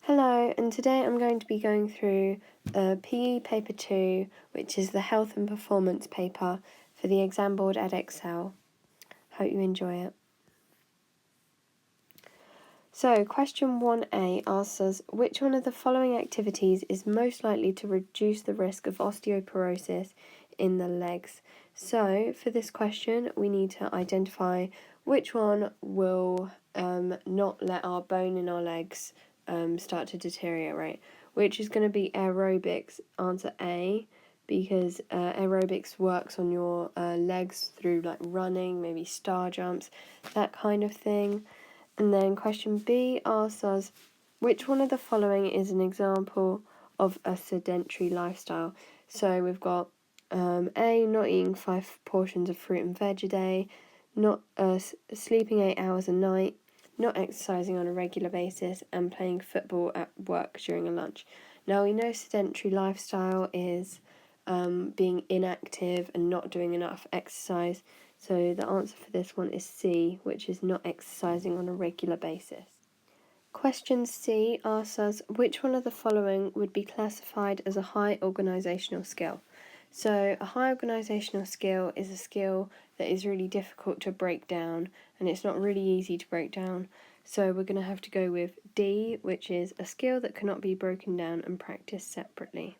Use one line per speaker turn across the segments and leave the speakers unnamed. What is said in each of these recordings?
Hello, and today I'm going to be going through PE Paper 2, which is the Health and Performance paper for the exam board Edexcel. Hope you enjoy it. So, question 1A asks us, which one of the following activities is most likely to reduce the risk of osteoporosis in the legs? So, for this question, we need to identify which one will not let our bone in our legs start to deteriorate, which is going to be aerobics, answer A, because aerobics works on your legs through like running, maybe star jumps, that kind of thing. And then question B asks us, which one of the following is an example of a sedentary lifestyle? So we've got A, not eating 5 portions of fruit and veg a day, not sleeping 8 hours a night, not exercising on a regular basis, and playing football at work during a lunch. Now we know sedentary lifestyle is being inactive and not doing enough exercise. So the answer for this one is C, which is not exercising on a regular basis. Question C asks us, which one of the following would be classified as a high organisational skill? So a high organisational skill is a skill that is really difficult to break down, and it's not really easy to break down. So we're going to have to go with D, which is a skill that cannot be broken down and practiced separately.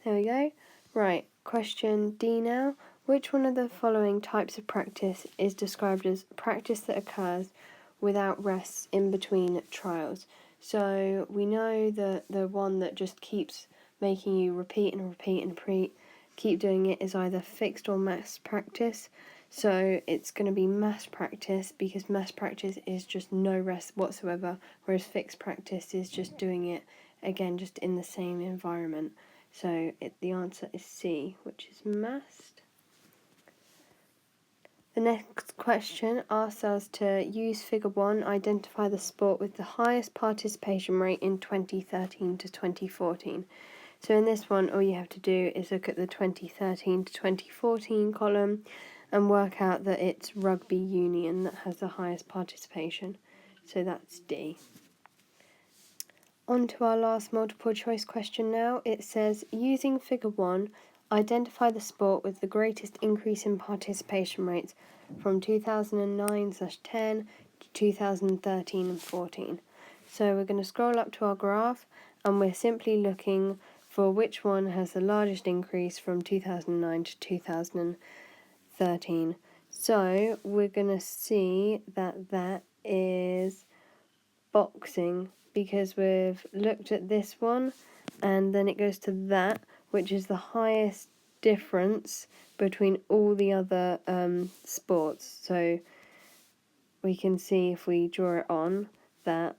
There we go. Right, question D now. Which one of the following types of practice is described as practice that occurs without rests in between trials? So we know that the one that just keeps making you repeat and repeat and repeat, keep doing it, is either fixed or mass practice. So it's going to be mass practice, because mass practice is just no rest whatsoever, whereas fixed practice is just doing it again, just in the same environment. So the answer is C, which is massed. The next question asks us to use figure 1, identify the sport with the highest participation rate in 2013 to 2014. So in this one, all you have to do is look at the 2013 to 2014 column and work out that it's rugby union that has the highest participation. So that's D. On to our last multiple choice question now. It says, using figure 1, identify the sport with the greatest increase in participation rates from 2009/10 to 2013 and 14. So we're going to scroll up to our graph, and we're simply looking for which one has the largest increase from 2009 to 2013. So we're going to see that is boxing, because we've looked at this one and then it goes to that, which is the highest difference between all the other sports. So we can see, if we draw it on, that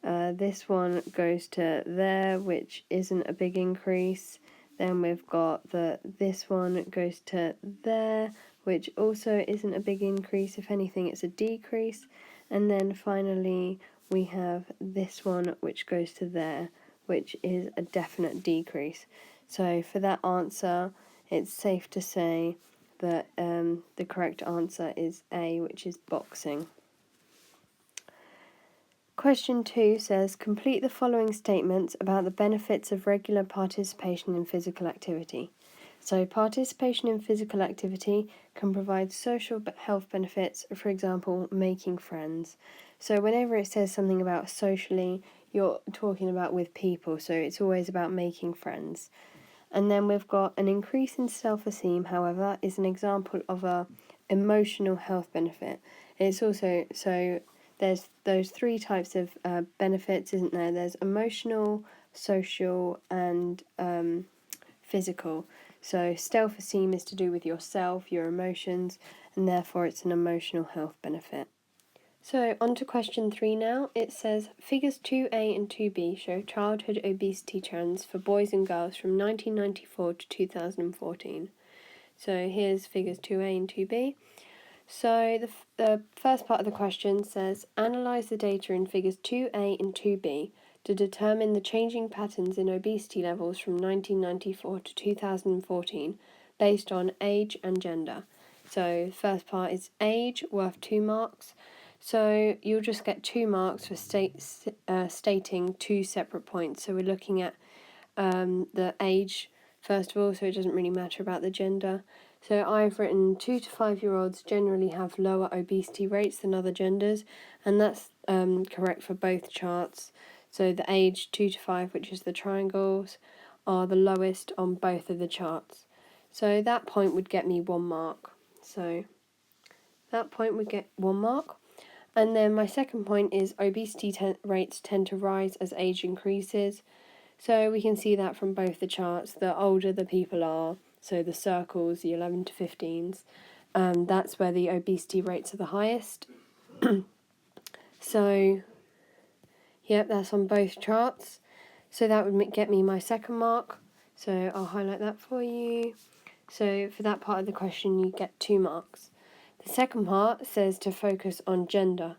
this one goes to there, which isn't a big increase. Then we've got this one goes to there, which also isn't a big increase. If anything, it's a decrease. And then finally we have this one, which goes to there, which is a definite decrease. So for that answer, it's safe to say that the correct answer is A, which is boxing. Question 2 says, complete the following statements about the benefits of regular participation in physical activity. So participation in physical activity can provide social health benefits, for example, making friends. So whenever it says something about socially, you're talking about with people, so it's always about making friends. And then we've got an increase in self-esteem, however, is an example of a emotional health benefit. It's also, so there's those 3 types of benefits, isn't there? There's emotional, social, and physical. So self-esteem is to do with yourself, your emotions, and therefore it's an emotional health benefit. So on to question 3 now. It says, figures 2A and 2B show childhood obesity trends for boys and girls from 1994 to 2014. So here's figures 2A and 2B. So the first part of the question says, analyse the data in figures 2A and 2B to determine the changing patterns in obesity levels from 1994 to 2014 based on age and gender. So the first part is age, worth 2 marks. So you'll just get 2 marks for stating 2 separate points. So we're looking at the age first of all, so it doesn't really matter about the gender. So I've written 2 to 5-year-olds generally have lower obesity rates than other genders, and that's correct for both charts. So the age 2 to 5, which is the triangles, are the lowest on both of the charts. So that point would get me 1 mark. So that point would get 1 mark. And then my second point is obesity rates tend to rise as age increases. So we can see that from both the charts. The older the people are, so the circles, the 11 to 15s, that's where the obesity rates are the highest. So, yep, that's on both charts. So that would get me my second mark. So I'll highlight that for you. So for that part of the question, you get 2 marks. The second part says to focus on gender.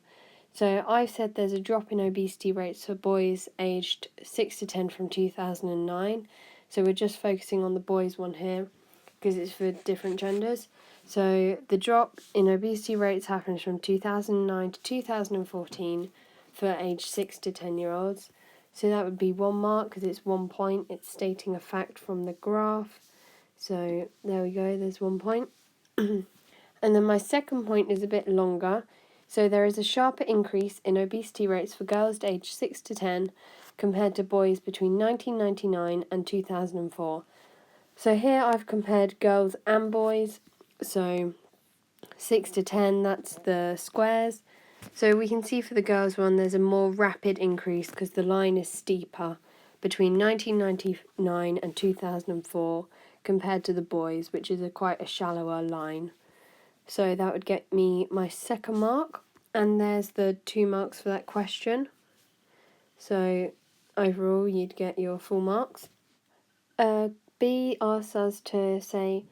So I've said there's a drop in obesity rates for boys aged 6 to 10 from 2009. So we're just focusing on the boys one here because it's for different genders. So the drop in obesity rates happens from 2009 to 2014 for aged 6 to 10-year-olds. So that would be 1 mark because it's 1 point. It's stating a fact from the graph. So there we go, there's 1 point. And then my second point is a bit longer. So there is a sharper increase in obesity rates for girls aged 6 to 10 compared to boys between 1999 and 2004. So here I've compared girls and boys. So 6 to 10, that's the squares. So we can see for the girls one there's a more rapid increase because the line is steeper between 1999 and 2004 compared to the boys, which is quite a shallower line. So that would get me my second mark, and there's the 2 marks for that question. So overall you'd get your full marks. B asks us to say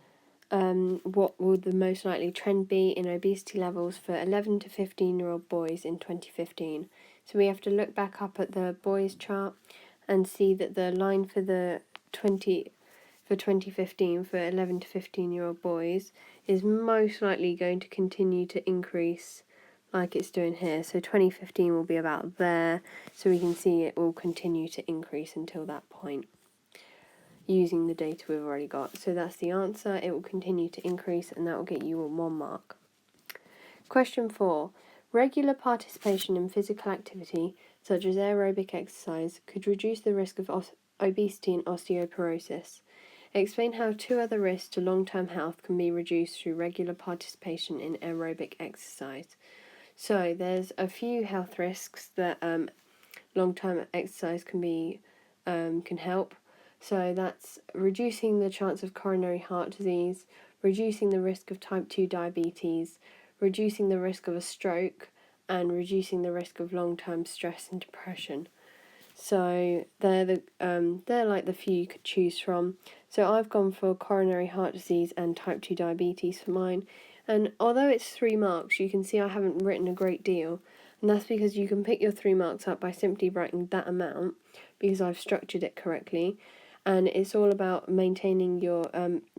what will the most likely trend be in obesity levels for 11 to 15-year-old boys in 2015. So we have to look back up at the boys chart and see that the line for 2015 for 11 to 15-year-old boys is most likely going to continue to increase like it's doing here. So 2015 will be about there, so we can see it will continue to increase until that point using the data we've already got. So that's the answer. It will continue to increase, and that will get you 1 mark. Question 4. Regular participation in physical activity, such as aerobic exercise, could reduce the risk of obesity and osteoporosis. Explain how 2 other risks to long-term health can be reduced through regular participation in aerobic exercise. So there's a few health risks that long-term exercise can help. So that's reducing the chance of coronary heart disease, reducing the risk of type 2 diabetes, reducing the risk of a stroke, and reducing the risk of long-term stress and depression. So they're like the few you could choose from. So I've gone for coronary heart disease and type 2 diabetes for mine. And although it's 3 marks, you can see I haven't written a great deal. And that's because you can pick your 3 marks up by simply writing that amount, because I've structured it correctly. And it's all about maintaining your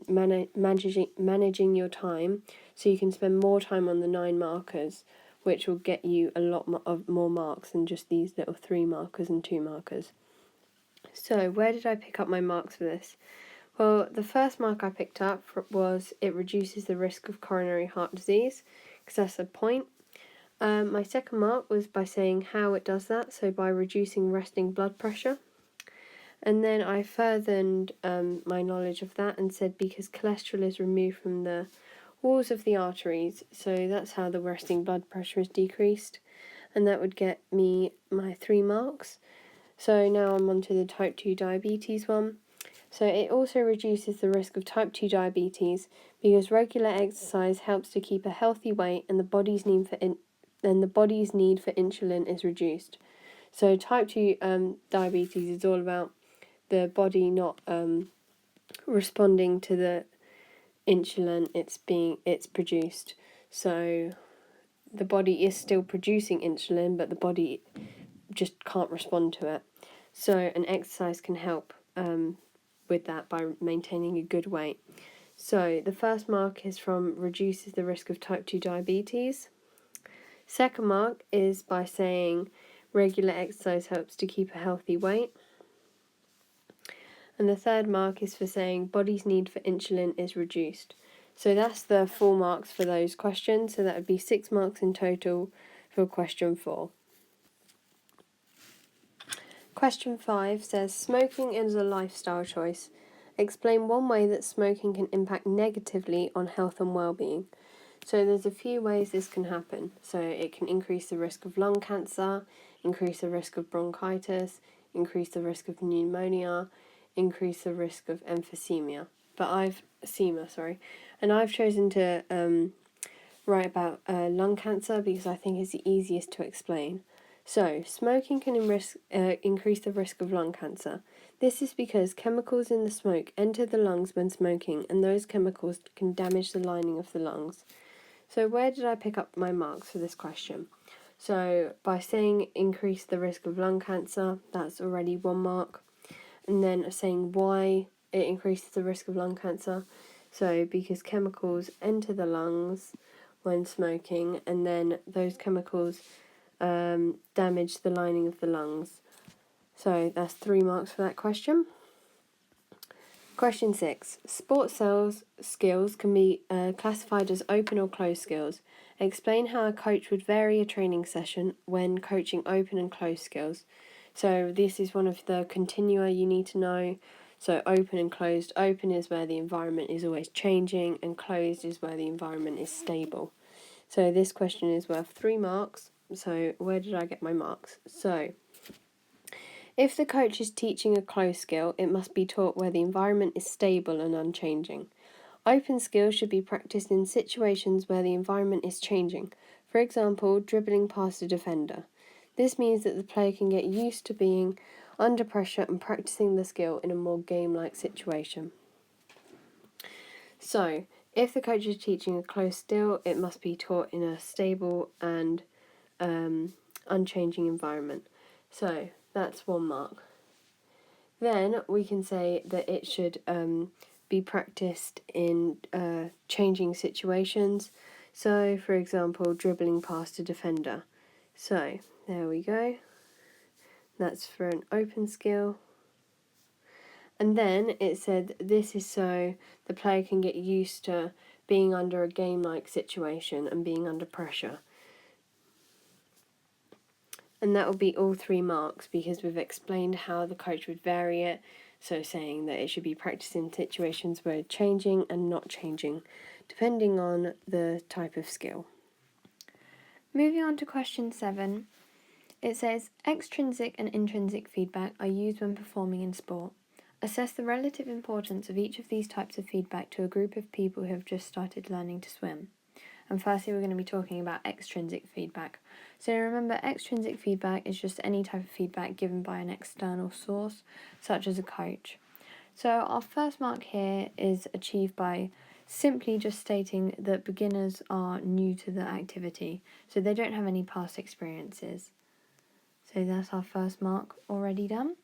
managing your time, so you can spend more time on the 9 markers, which will get you a lot more marks than just these little 3 markers and 2 markers. So where did I pick up my marks for this? Well, the first mark I picked up was it reduces the risk of coronary heart disease, because that's a point. My second mark was by saying how it does that, so by reducing resting blood pressure. And then I furthered my knowledge of that and said because cholesterol is removed from the walls of the arteries, so that's how the resting blood pressure is decreased, and that would get me my 3 marks. So now I'm on to the type 2 diabetes one. So it also reduces the risk of type 2 diabetes because regular exercise helps to keep a healthy weight, and the body's need for insulin is reduced. So type 2 diabetes is all about the body not responding to the insulin it's produced. So the body is still producing insulin, but the body just can't respond to it. So an exercise can help with that by maintaining a good weight. So the first mark is from reduces the risk of type 2 diabetes. Second mark is by saying regular exercise helps to keep a healthy weight. And the third mark is for saying body's need for insulin is reduced. So that's the 4 marks for those questions. So that would be 6 marks in total for question 4. Question 5 says, smoking is a lifestyle choice. Explain one way that smoking can impact negatively on health and well-being. So there's a few ways this can happen. So it can increase the risk of lung cancer, increase the risk of bronchitis, increase the risk of pneumonia, increase the risk of emphysema. And I've chosen to write about lung cancer because I think it's the easiest to explain. So, smoking can increase the risk of lung cancer. This is because chemicals in the smoke enter the lungs when smoking, and those chemicals can damage the lining of the lungs. So, where did I pick up my marks for this question? So, by saying increase the risk of lung cancer, that's already 1 mark. And then saying why it increases the risk of lung cancer. So, because chemicals enter the lungs when smoking, and then those chemicals damage the lining of the lungs. So that's 3 marks for that question. Question 6. Sports skills can be classified as open or closed skills. Explain how a coach would vary a training session when coaching open and closed skills. So this is one of the continua you need to know. So open and closed. Open is where the environment is always changing, and closed is where the environment is stable. So this question is worth 3 marks. So where did I get my marks? So if the coach is teaching a closed skill, it must be taught where the environment is stable and unchanging. Open skills should be practiced in situations where the environment is changing. For example, dribbling past a defender. This means that the player can get used to being under pressure and practicing the skill in a more game-like situation. So, if the coach is teaching a closed skill, it must be taught in a stable and unchanging environment. So, that's 1 mark. Then we can say that it should be practiced in changing situations. So, for example, dribbling past a defender. So, there we go. That's for an open skill. And then it said this is so the player can get used to being under a game-like situation and being under pressure. And that will be all 3 marks because we've explained how the coach would vary it. So saying that it should be practiced in situations where it's changing and not changing, depending on the type of skill. Moving on to question 7, it says, extrinsic and intrinsic feedback are used when performing in sport. Assess the relative importance of each of these types of feedback to a group of people who have just started learning to swim. And firstly, we're going to be talking about extrinsic feedback. So remember, extrinsic feedback is just any type of feedback given by an external source, such as a coach. So our first mark here is achieved by simply just stating that beginners are new to the activity, so they don't have any past experiences. So that's our first mark already done.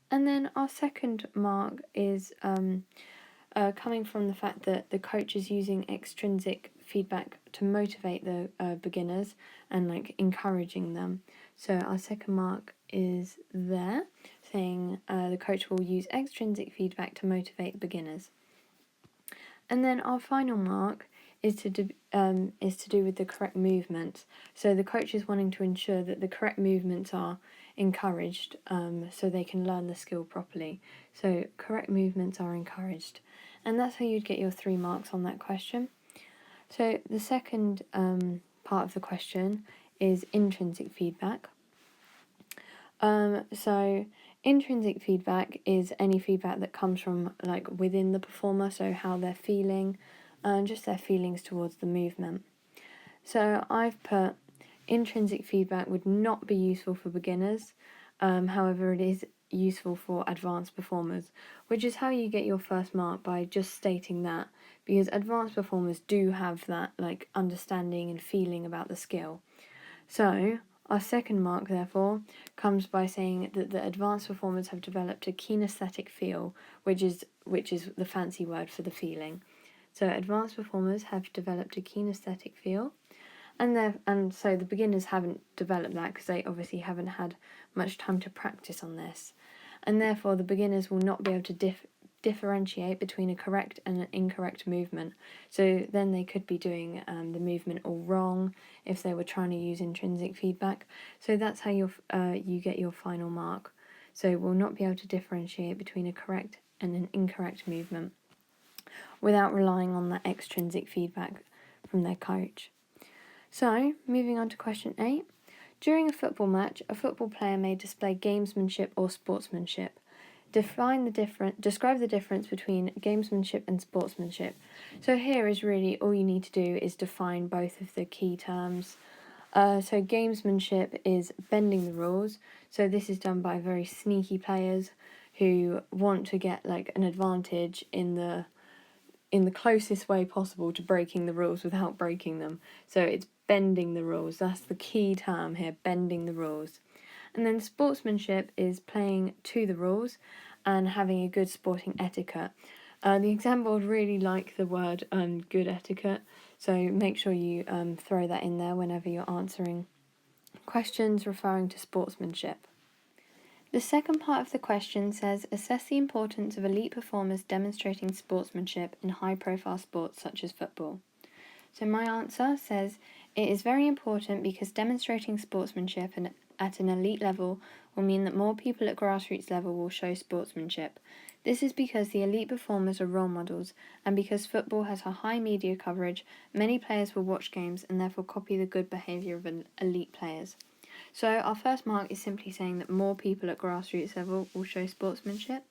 And then our second mark is coming from the fact that the coach is using extrinsic feedback to motivate the beginners and encouraging them. So our second mark is there, saying the coach will use extrinsic feedback to motivate beginners. And then our final mark is to do with the correct movements. So the coach is wanting to ensure that the correct movements are encouraged so they can learn the skill properly. So correct movements are encouraged. And that's how you'd get your 3 marks on that question. So the second part of the question is intrinsic feedback. So intrinsic feedback is any feedback that comes from within the performer, so how they're feeling, and just their feelings towards the movement. So I've put intrinsic feedback would not be useful for beginners, however it is useful for advanced performers, which is how you get your first mark, by just stating that, because advanced performers do have that understanding and feeling about the skill. So our second mark, therefore, comes by saying that the advanced performers have developed a kinesthetic feel, which is the fancy word for the feeling. So advanced performers have developed a kinesthetic feel. And so the beginners haven't developed that because they obviously haven't had much time to practice on this. And therefore the beginners will not be able to differentiate between a correct and an incorrect movement. So then they could be doing the movement all wrong if they were trying to use intrinsic feedback. So that's how you get your final mark. So we'll not be able to differentiate between a correct and an incorrect movement without relying on that extrinsic feedback from their coach. So, moving on to question 8. During a football match, a football player may display gamesmanship or sportsmanship. Describe the difference between gamesmanship and sportsmanship. So here is really all you need to do is define both of the key terms. So gamesmanship is bending the rules. So this is done by very sneaky players who want to get like an advantage in the closest way possible to breaking the rules without breaking them. So it's bending the rules. That's the key term here, bending the rules. And then sportsmanship is playing to the rules and having a good sporting etiquette. The exam board really like the word good etiquette, so make sure you throw that in there whenever you're answering questions referring to sportsmanship. The second part of the question says, assess the importance of elite performers demonstrating sportsmanship in high-profile sports such as football. So my answer says, it is very important because demonstrating sportsmanship at an elite level will mean that more people at grassroots level will show sportsmanship. This is because the elite performers are role models, and because football has a high media coverage, many players will watch games and therefore copy the good behaviour of elite players. So our first mark is simply saying that more people at grassroots level will show sportsmanship.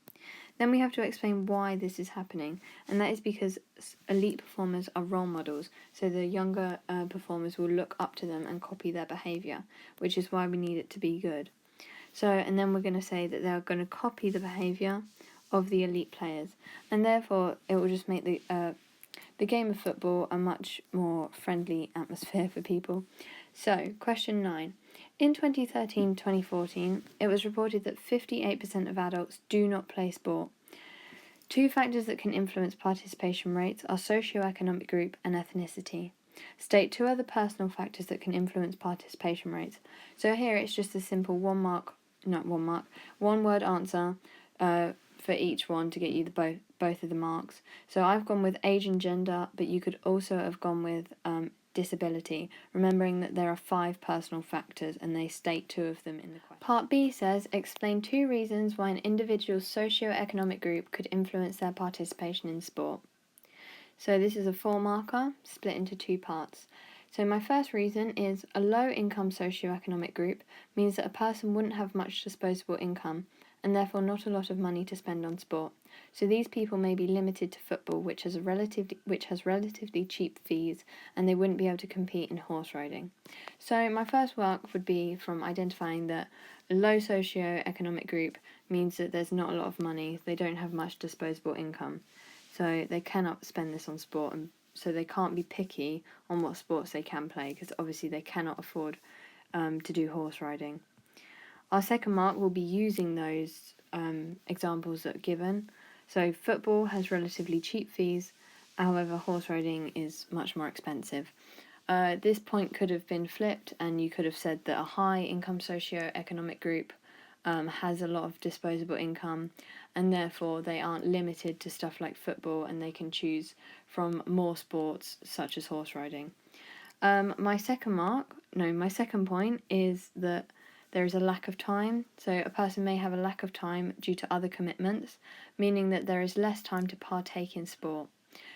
Then we have to explain why this is happening, and that is because elite performers are role models, so the younger performers will look up to them and copy their behaviour, which is why we need it to be good. So, and then we're going to say that they're going to copy the behaviour of the elite players, and therefore it will just make the game of football a much more friendly atmosphere for people. So, question 9. In 2013-2014, it was reported that 58% of adults do not play sport. 2 factors that can influence participation rates are socioeconomic group and ethnicity. State 2 other personal factors that can influence participation rates. So here it's just a simple one word answer for each one to get you both of the marks. So I've gone with age and gender, but you could also have gone with disability, remembering that there are 5 personal factors and they state 2 of them in the question. Part B says, explain 2 reasons why an individual's socio-economic group could influence their participation in sport. So this is a 4-marker split into 2 parts. So my first reason is a low-income socio-economic group means that a person wouldn't have much disposable income and therefore not a lot of money to spend on sport. So these people may be limited to football, which has relatively cheap fees, and they wouldn't be able to compete in horse riding. So my first work would be from identifying that a low socio-economic group means that there's not a lot of money, they don't have much disposable income, so they cannot spend this on sport, and so they can't be picky on what sports they can play, because obviously they cannot afford to do horse riding. Our second mark will be using those examples that are given. So football has relatively cheap fees, however horse riding is much more expensive. This point could have been flipped, and you could have said that a high income socio-economic group has a lot of disposable income, and therefore they aren't limited to stuff like football, and they can choose from more sports such as horse riding. My second point is that there is a lack of time. So a person may have a lack of time due to other commitments, meaning that there is less time to partake in sport.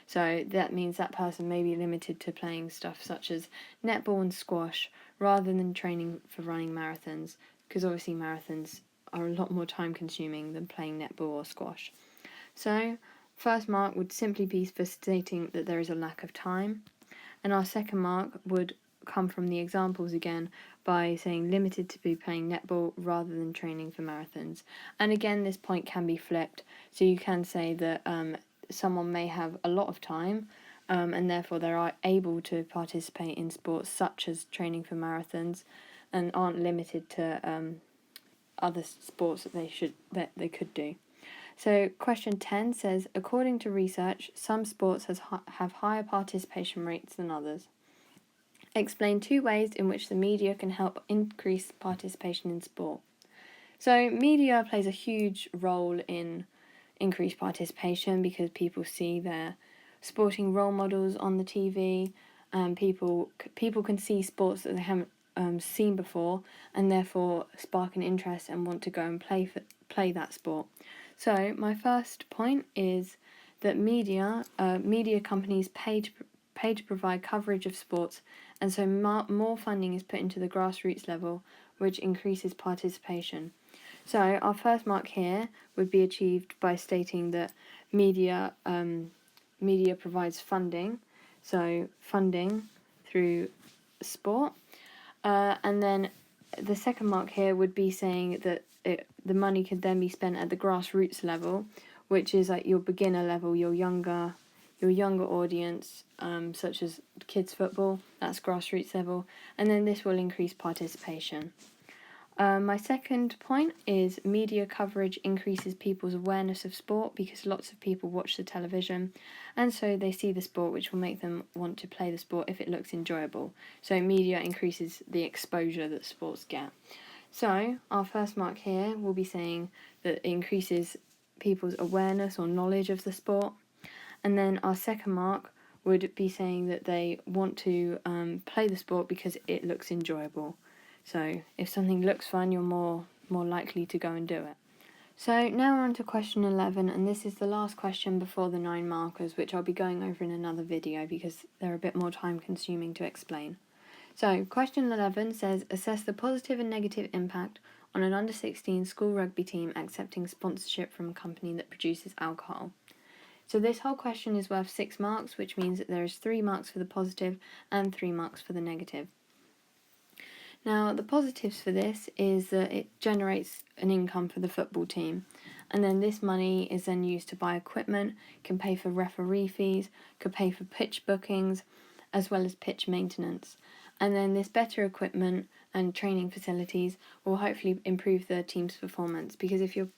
So that means that person may be limited to playing stuff such as netball and squash rather than training for running marathons, because obviously marathons are a lot more time consuming than playing netball or squash. So first mark would simply be for stating that there is a lack of time, and our second mark would come from the examples again by saying limited to be playing netball rather than training for marathons. And again, this point can be flipped, so you can say that someone may have a lot of time and therefore they're able to participate in sports such as training for marathons and aren't limited to other sports that they could do. So question 10 says, according to research, some sports have higher participation rates than others. Explain 2 ways in which the media can help increase participation in sport. So media plays a huge role in increased participation because people see their sporting role models on the TV, and people can see sports that they haven't seen before, and therefore spark an interest and want to go and play that sport. So my first point is that media companies pay to provide coverage of sports, and so more funding is put into the grassroots level, which increases participation. So our first mark here would be achieved by stating that media provides funding, so funding through sport, and then the second mark here would be saying that the money could then be spent at the grassroots level, which is like your beginner level, your younger audience, such as kids football. That's grassroots level, and then this will increase participation. My second point is media coverage increases people's awareness of sport because lots of people watch the television, and so they see the sport, which will make them want to play the sport if it looks enjoyable. So media increases the exposure that sports get. So our first mark here will be saying that it increases people's awareness or knowledge of the sport, and then our second mark would be saying that they want to play the sport because it looks enjoyable. So if something looks fun, you're more likely to go and do it. So now we're on to question 11, and this is the last question before the 9 markers, which I'll be going over in another video because they're a bit more time consuming to explain. So question 11 says, assess the positive and negative impact on an under 16 school rugby team accepting sponsorship from a company that produces alcohol. So this whole question is worth 6 marks, which means that there is 3 marks for the positive and 3 marks for the negative. Now, the positives for this is that it generates an income for the football team, and then this money is then used to buy equipment, can pay for referee fees, could pay for pitch bookings, as well as pitch maintenance. And then this better equipment and training facilities will hopefully improve the team's performance, because if you're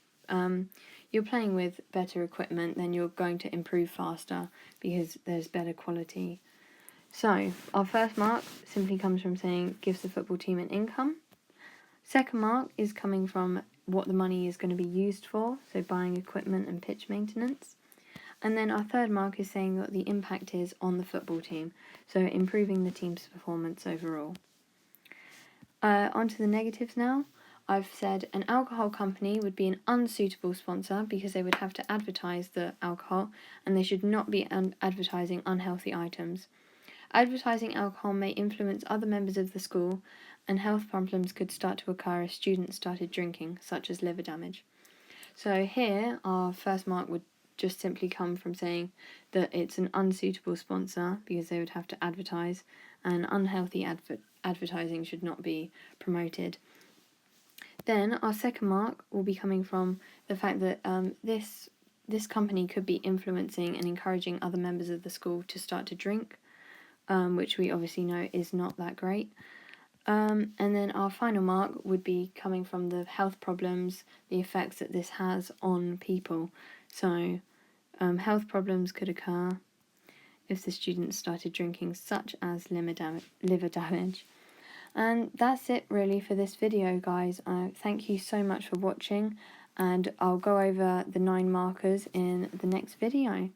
playing with better equipment, then you're going to improve faster because there's better quality. So, our first mark simply comes from saying gives the football team an income. Second mark is coming from what the money is going to be used for, so buying equipment and pitch maintenance. And then our third mark is saying what the impact is on the football team, so improving the team's performance overall. On to the negatives now. I've said an alcohol company would be an unsuitable sponsor because they would have to advertise the alcohol, and they should not be advertising unhealthy items. Advertising alcohol may influence other members of the school, and health problems could start to occur if students started drinking, such as liver damage. So here, our first mark would just simply come from saying that it's an unsuitable sponsor because they would have to advertise, and unhealthy advertising should not be promoted. Then our second mark will be coming from the fact that this company could be influencing and encouraging other members of the school to start to drink, which we obviously know is not that great. And then our final mark would be coming from the health problems, the effects that this has on people. So health problems could occur if the students started drinking, such as liver damage. And that's it really for this video, guys. Thank you so much for watching, and I'll go over the 9 markers in the next video.